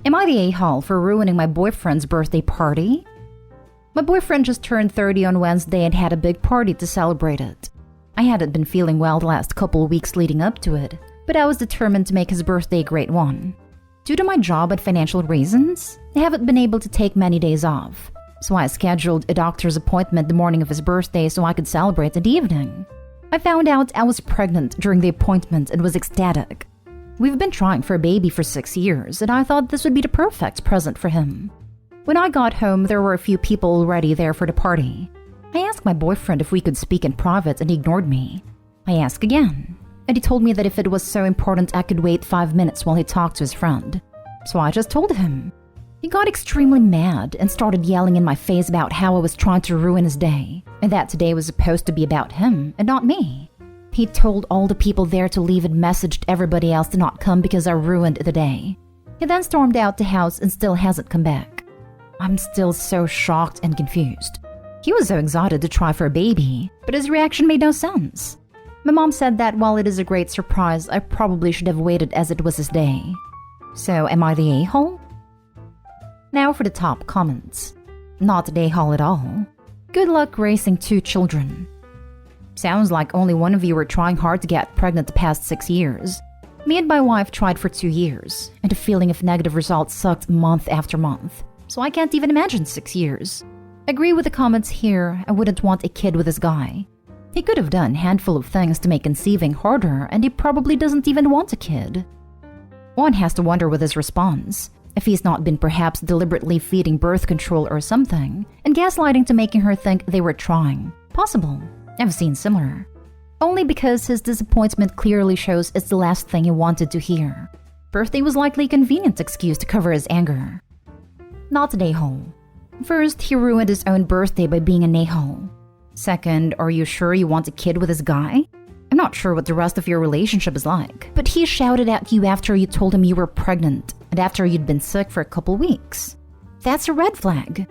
Am I the a-hole for ruining my boyfriend's birthday party? My boyfriend just turned 30 on Wednesday and had a big party to celebrate it. I hadn't been feeling well the last couple weeks leading up to it, but I was determined to make his birthday a great one. Due to my job and financial reasons, I haven't been able to take many days off, so I scheduled a doctor's appointment the morning of his birthday so I could celebrate in the evening. I found out I was pregnant during the appointment and was ecstatic. We've been trying for a baby for 6 years, and I thought this would be the perfect present for him. When I got home, there were a few people already there for the party. I asked my boyfriend if we could speak in private, and he ignored me. I asked again, and he told me that if it was so important, I could wait 5 minutes while he talked to his friend. So I just told him. He got extremely mad and started yelling in my face about how I was trying to ruin his day, and that today was supposed to be about him and not me. He told all the people there to leave and messaged everybody else to not come because I ruined the day. He then stormed out the house and still hasn't come back. I'm still so shocked and confused. He was so excited to try for a baby, but his reaction made no sense. My mom said that while it is a great surprise, I probably should have waited as it was his day. So am I the a-hole? Now for the top comments. Not the a-hole at all. Good luck raising 2 children. Sounds like only one of you were trying hard to get pregnant the past 6 years. Me and my wife tried for 2 years, and the feeling of negative results sucked month after month. So I can't even imagine 6 years. Agree with the comments here, I wouldn't want a kid with this guy. He could have done a handful of things to make conceiving harder, and he probably doesn't even want a kid. One has to wonder with his response, if he's not been perhaps deliberately feeding birth control or something, and gaslighting to making her think they were trying. Possible. I've seen similar. Only because his disappointment clearly shows it's the last thing he wanted to hear. Birthday was likely a convenient excuse to cover his anger. Not an a-hole. First, he ruined his own birthday by being an a-hole. Second, are you sure you want a kid with this guy? I'm not sure what the rest of your relationship is like, but he shouted at you after you told him you were pregnant and after you'd been sick for a couple weeks. That's a red flag.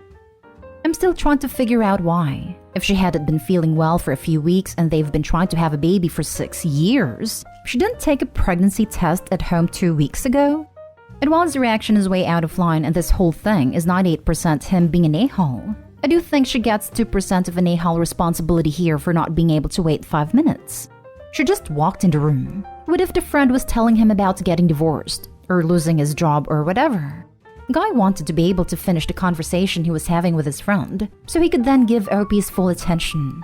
I'm still trying to figure out why. If she hadn't been feeling well for a few weeks and they've been trying to have a baby for 6 years, she didn't take a pregnancy test at home 2 weeks ago? And while his reaction is way out of line and this whole thing is 98% him being an a-hole, I do think she gets 2% of an a-hole responsibility here for not being able to wait 5 minutes. She just walked in the room. What if the friend was telling him about getting divorced, or losing his job, or whatever? Guy wanted to be able to finish the conversation he was having with his friend, so he could then give OP his full attention.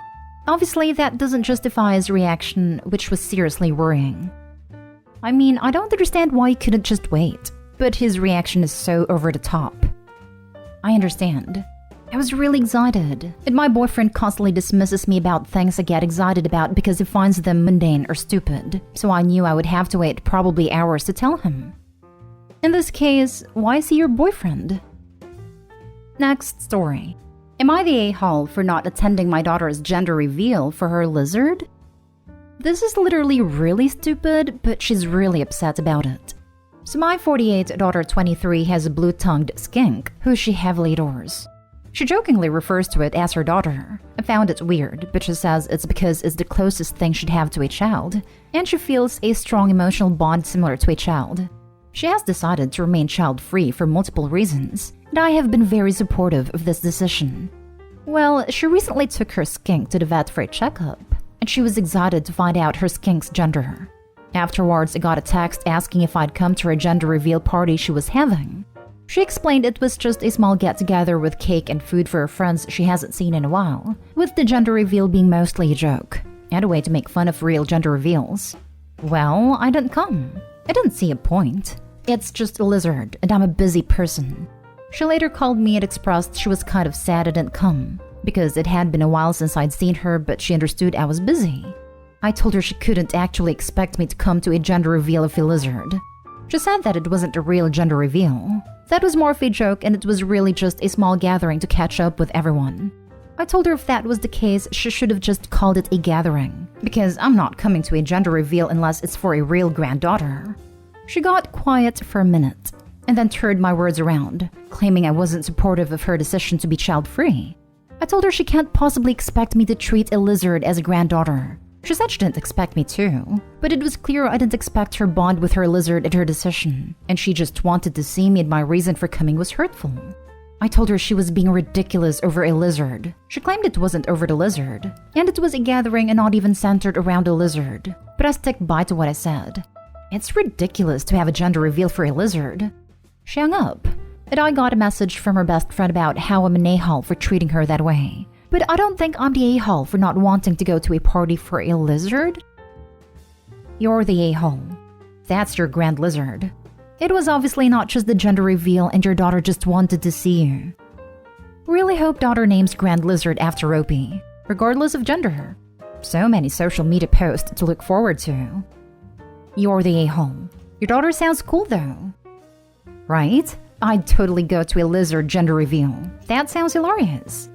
Obviously, that doesn't justify his reaction, which was seriously worrying. I mean, I don't understand why he couldn't just wait. But his reaction is so over the top. I understand. I was really excited, and my boyfriend constantly dismisses me about things I get excited about because he finds them mundane or stupid, so I knew I would have to wait probably hours to tell him. In this case, why is he your boyfriend? Next story. Am I the a-hole for not attending my daughter's gender reveal for her lizard? This is literally really stupid, but she's really upset about it. So my 48 daughter 23 has a blue-tongued skink who she heavily adores. She jokingly refers to it as her daughter. I found it weird, but she says it's because it's the closest thing she'd have to a child, and she feels a strong emotional bond similar to a child. She has decided to remain child-free for multiple reasons, and I have been very supportive of this decision. Well, she recently took her skink to the vet for a checkup, and she was excited to find out her skink's gender. Afterwards, I got a text asking if I'd come to her gender reveal party she was having. She explained it was just a small get-together with cake and food for her friends she hasn't seen in a while, with the gender reveal being mostly a joke, and a way to make fun of real gender reveals. Well, I didn't come. I didn't see a point. It's just a lizard, and I'm a busy person. She later called me and expressed she was kind of sad I didn't come, because it had been a while since I'd seen her, but she understood I was busy. I told her she couldn't actually expect me to come to a gender reveal of a lizard. She said that it wasn't a real gender reveal. That was more of a joke and it was really just a small gathering to catch up with everyone. I told her if that was the case, she should have just called it a gathering, because I'm not coming to a gender reveal unless it's for a real granddaughter. She got quiet for a minute, and then turned my words around, claiming I wasn't supportive of her decision to be child-free. I told her she can't possibly expect me to treat a lizard as a granddaughter, She said she didn't expect me to, but it was clear I didn't expect her bond with her lizard and her decision, and she just wanted to see me and my reason for coming was hurtful. I told her she was being ridiculous over a lizard. She claimed it wasn't over the lizard, and it was a gathering and not even centered around a lizard, but I stick by to what I said. It's ridiculous to have a gender reveal for a lizard. She hung up, and I got a message from her best friend about how I'm an a-hole for treating her that way. But I don't think I'm the a-hole for not wanting to go to a party for a lizard. You're the a-hole. That's your grand lizard. It was obviously not just the gender reveal and your daughter just wanted to see you. Really hope daughter names grand lizard after Opie, regardless of gender. So many social media posts to look forward to. You're the a-hole. Your daughter sounds cool though. Right? I'd totally go to a lizard gender reveal. That sounds hilarious.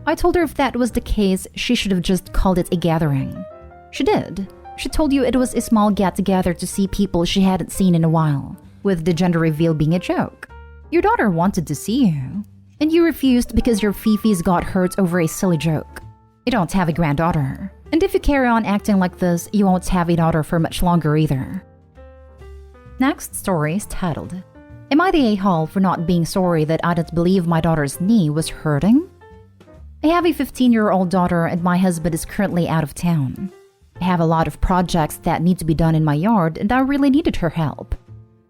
I told her if that was the case, she should have just called it a gathering. She did. She told you it was a small get-together to see people she hadn't seen in a while, with the gender reveal being a joke. Your daughter wanted to see you, and you refused because your fifis got hurt over a silly joke. You don't have a granddaughter, and if you carry on acting like this, you won't have a daughter for much longer either. Next story is titled, Am I the a-hole for not being sorry that I didn't believe my daughter's knee was hurting? I have a 15-year-old daughter and my husband is currently out of town. I have a lot of projects that need to be done in my yard and I really needed her help.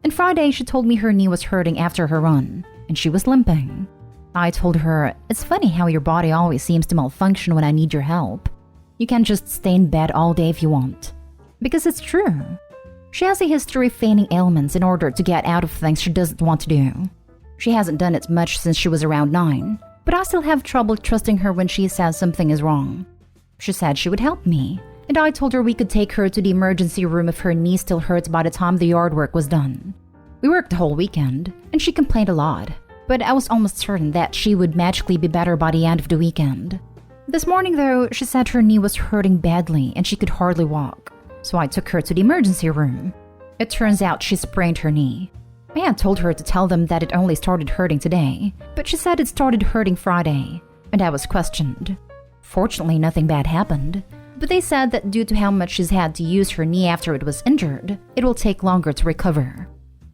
And Friday she told me her knee was hurting after her run and she was limping. I told her, it's funny how your body always seems to malfunction when I need your help. You can just stay in bed all day if you want. Because it's true. She has a history of feigning ailments in order to get out of things she doesn't want to do. She hasn't done it much since she was around 9. But I still have trouble trusting her when she says something is wrong. She said she would help me, and I told her we could take her to the emergency room if her knee still hurts by the time the yard work was done. We worked the whole weekend, and she complained a lot, but I was almost certain that she would magically be better by the end of the weekend. This morning though, she said her knee was hurting badly and she could hardly walk, so I took her to the emergency room. It turns out she sprained her knee. I had told her to tell them that it only started hurting today, but she said it started hurting Friday, and I was questioned. Fortunately, nothing bad happened, but they said that due to how much she's had to use her knee after it was injured, it will take longer to recover.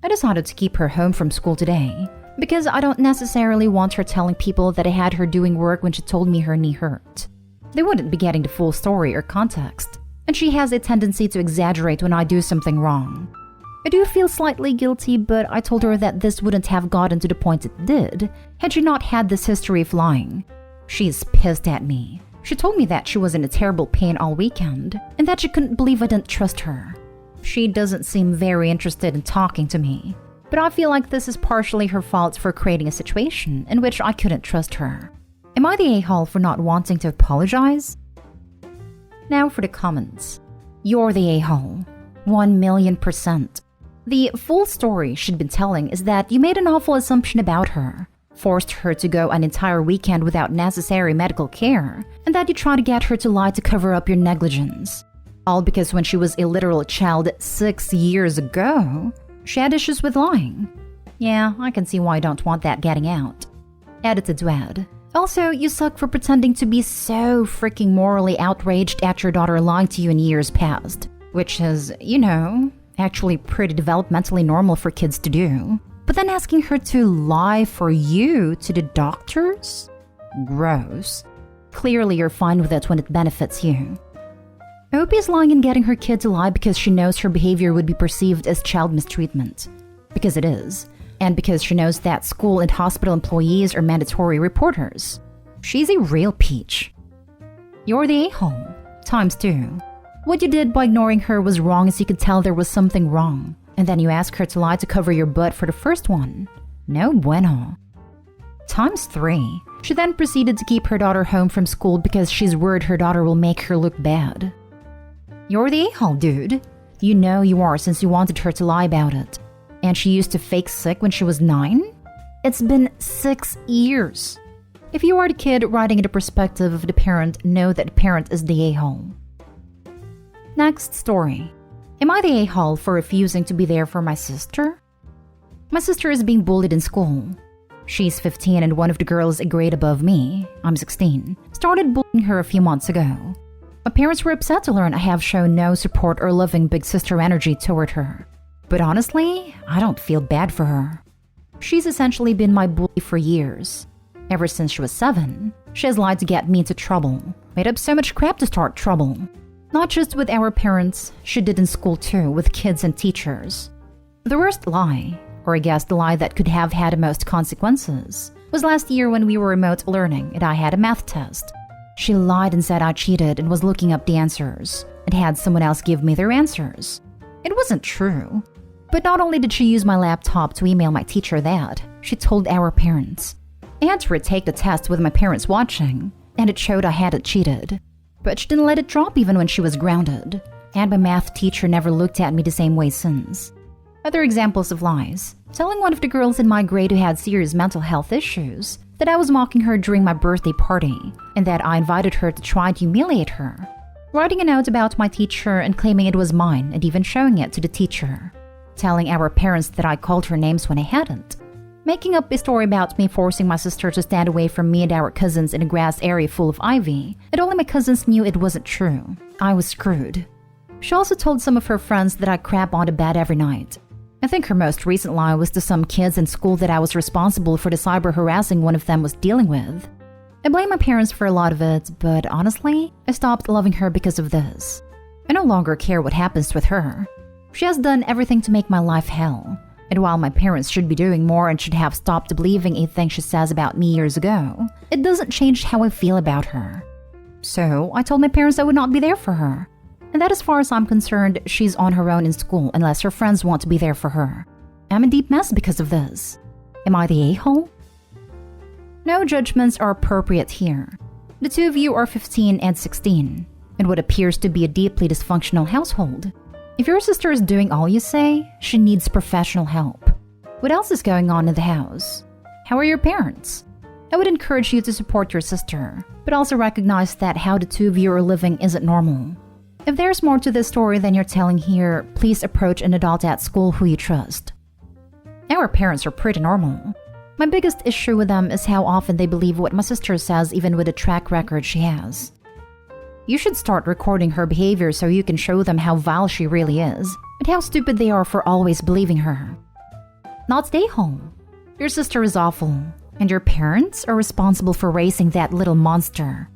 I decided to keep her home from school today, because I don't necessarily want her telling people that I had her doing work when she told me her knee hurt. They wouldn't be getting the full story or context, and she has a tendency to exaggerate when I do something wrong. I do feel slightly guilty, but I told her that this wouldn't have gotten to the point it did had she not had this history of lying. She's pissed at me. She told me that she was in a terrible pain all weekend and that she couldn't believe I didn't trust her. She doesn't seem very interested in talking to me, but I feel like this is partially her fault for creating a situation in which I couldn't trust her. Am I the a-hole for not wanting to apologize? Now for the comments. You're the a-hole. 1,000,000%. The full story she'd been telling is that you made an awful assumption about her, forced her to go an entire weekend without necessary medical care, and that you tried to get her to lie to cover up your negligence. All because when she was a literal child 6 years ago, she had issues with lying. Yeah, I can see why I don't want that getting out. Edited to add. Also, you suck for pretending to be so freaking morally outraged at your daughter lying to you in years past, which is, actually pretty developmentally normal for kids to do. But then asking her to lie for you to the doctors? Gross. Clearly you're fine with it when it benefits you. Opie is lying and getting her kid to lie because she knows her behavior would be perceived as child mistreatment. Because it is. And because she knows that school and hospital employees are mandatory reporters. She's a real peach. You're the a-hole. ×2. What you did by ignoring her was wrong as you could tell there was something wrong. And then you ask her to lie to cover your butt for the first one. No bueno. ×3. She then proceeded to keep her daughter home from school because she's worried her daughter will make her look bad. You're the a-hole, dude. You know you are since you wanted her to lie about it. And she used to fake sick when she was 9? It's been 6 years. If you are the kid writing in the perspective of the parent, know that the parent is the a-hole. Next story. Am I the a-hole for refusing to be there for my sister? My sister is being bullied in school. She's 15 and one of the girls a grade above me, I'm 16, started bullying her a few months ago. My parents were upset to learn I have shown no support or loving big sister energy toward her. But honestly, I don't feel bad for her. She's essentially been my bully for years. Ever since she was 7, she has lied to get me into trouble, made up so much crap to start trouble. Not just with our parents, she did in school too, with kids and teachers. The worst lie, or I guess the lie that could have had the most consequences, was last year when we were remote learning and I had a math test. She lied and said I cheated and was looking up the answers and had someone else give me their answers. It wasn't true. But not only did she use my laptop to email my teacher that, she told our parents. I had to retake the test with my parents watching, and it showed I hadn't cheated. But she didn't let it drop even when she was grounded, and my math teacher never looked at me the same way since. Other examples of lies: telling one of the girls in my grade who had serious mental health issues that I was mocking her during my birthday party, and that I invited her to try to humiliate her. Writing a note about my teacher and claiming it was mine and even showing it to the teacher. Telling our parents that I called her names when I hadn't. Making up a story about me forcing my sister to stand away from me and our cousins in a grass area full of ivy, and only my cousins knew it wasn't true. I was screwed. She also told some of her friends that I crap on the bed every night. I think her most recent lie was to some kids in school that I was responsible for the cyber harassing one of them was dealing with. I blame my parents for a lot of it, but honestly, I stopped loving her because of this. I no longer care what happens with her. She has done everything to make my life hell. And while my parents should be doing more and should have stopped believing anything she says about me years ago, it doesn't change how I feel about her. So I told my parents I would not be there for her. And that as far as I'm concerned, she's on her own in school unless her friends want to be there for her. I'm in deep mess because of this. Am I the a-hole? No judgments are appropriate here. The two of you are 15 and 16, in what appears to be a deeply dysfunctional household. If your sister is doing all you say, she needs professional help. What else is going on in the house? How are your parents? I would encourage you to support your sister, but also recognize that how the two of you are living isn't normal. If there's more to this story than you're telling here, please approach an adult at school who you trust. Our parents are pretty normal. My biggest issue with them is how often they believe what my sister says even with the track record she has. You should start recording her behavior so you can show them how vile she really is, and how stupid they are for always believing her. Not stay home. Your sister is awful, and your parents are responsible for raising that little monster.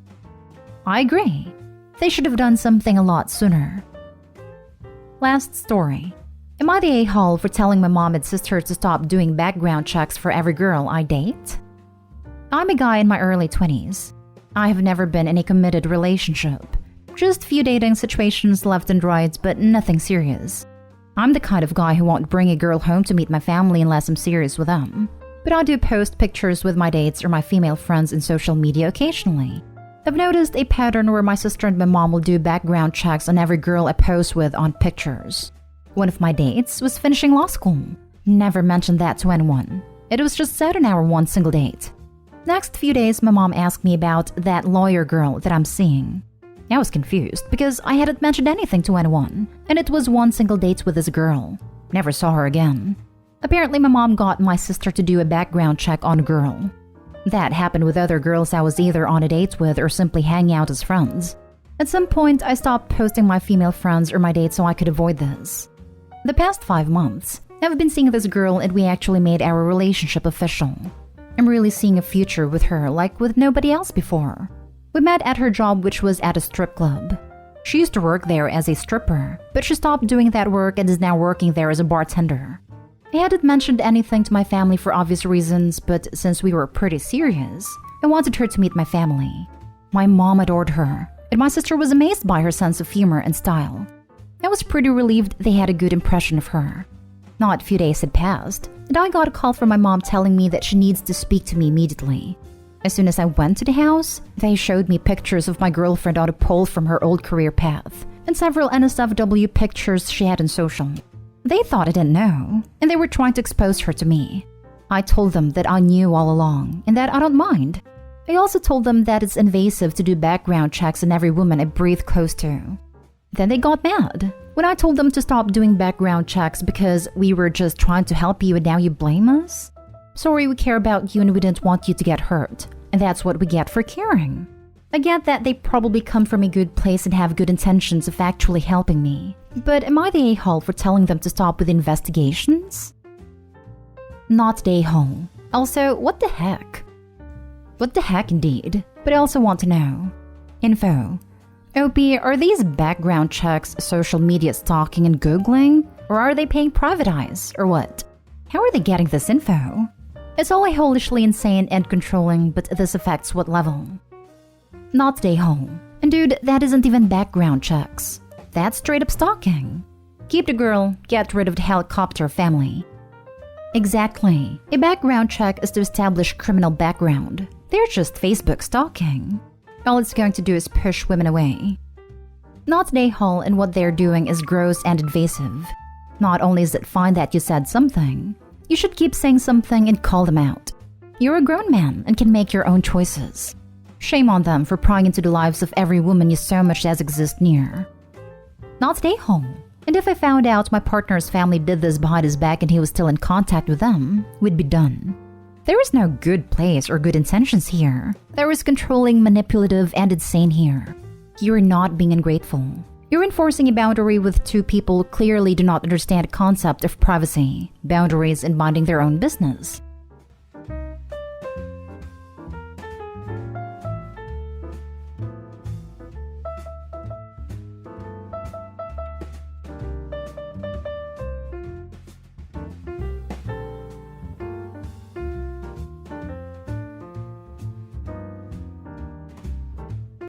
I agree. They should have done something a lot sooner. Last story. Am I the a-hole for telling my mom and sister to stop doing background checks for every girl I date? I'm a guy in my early 20s. I have never been in a committed relationship. Just few dating situations left and right, but nothing serious. I'm the kind of guy who won't bring a girl home to meet my family unless I'm serious with them. But I do post pictures with my dates or my female friends in social media occasionally. I've noticed a pattern where my sister and my mom will do background checks on every girl I post with on pictures. One of my dates was finishing law school. Never mentioned that to anyone. It was just said on our one single date. Next few days, my mom asked me about that lawyer girl that I'm seeing. I was confused because I hadn't mentioned anything to anyone, and it was one single date with this girl. Never saw her again. Apparently, my mom got my sister to do a background check on a girl. That happened with other girls I was either on a date with or simply hanging out as friends. At some point, I stopped posting my female friends or my dates so I could avoid this. The past 5 months, I've been seeing this girl and we actually made our relationship official. I'm really seeing a future with her like with nobody else before. We met at her job, which was at a strip club. She used to work there as a stripper, but she stopped doing that work and is now working there as a bartender. I hadn't mentioned anything to my family for obvious reasons, but since we were pretty serious, I wanted her to meet my family. My mom adored her, and my sister was amazed by her sense of humor and style. I was pretty relieved they had a good impression of her. Not a few days had passed, and I got a call from my mom telling me that she needs to speak to me immediately. As soon as I went to the house, they showed me pictures of my girlfriend on a pole from her old career path, and several NSFW pictures she had on social. They thought I didn't know, and they were trying to expose her to me. I told them that I knew all along, and that I don't mind. I also told them that it's invasive to do background checks on every woman I breathe close to. Then they got mad when I told them to stop doing background checks because we were just trying to help you and now you blame us? Sorry, we care about you and we didn't want you to get hurt, and that's what we get for caring. I get that they probably come from a good place and have good intentions of actually helping me. But am I the a-hole for telling them to stop with investigations? Not the a-hole. Also, what the heck? What the heck indeed? But I also want to know. Info. OP, are these background checks social media stalking and Googling? Or are they paying private eyes? Or what? How are they getting this info? It's all helishly insane and controlling, but this affects what level? Not the a-hole. And dude, that isn't even background checks. That's straight up stalking. Keep the girl, get rid of the helicopter family. Exactly. A background check is to establish criminal background. They're just Facebook stalking. All it's going to do is push women away. Not the a-hole, and what they're doing is gross and invasive. Not only is it fine that you said something, you should keep saying something and call them out. You're a grown man and can make your own choices. Shame on them for prying into the lives of every woman you so much as exist near. Not the a-hole. And if I found out my partner's family did this behind his back and he was still in contact with them, we'd be done. There is no good place or good intentions here. There is controlling, manipulative, and insane here. You're not being ungrateful. You're enforcing a boundary with two people who clearly do not understand the concept of privacy, boundaries, and minding their own business.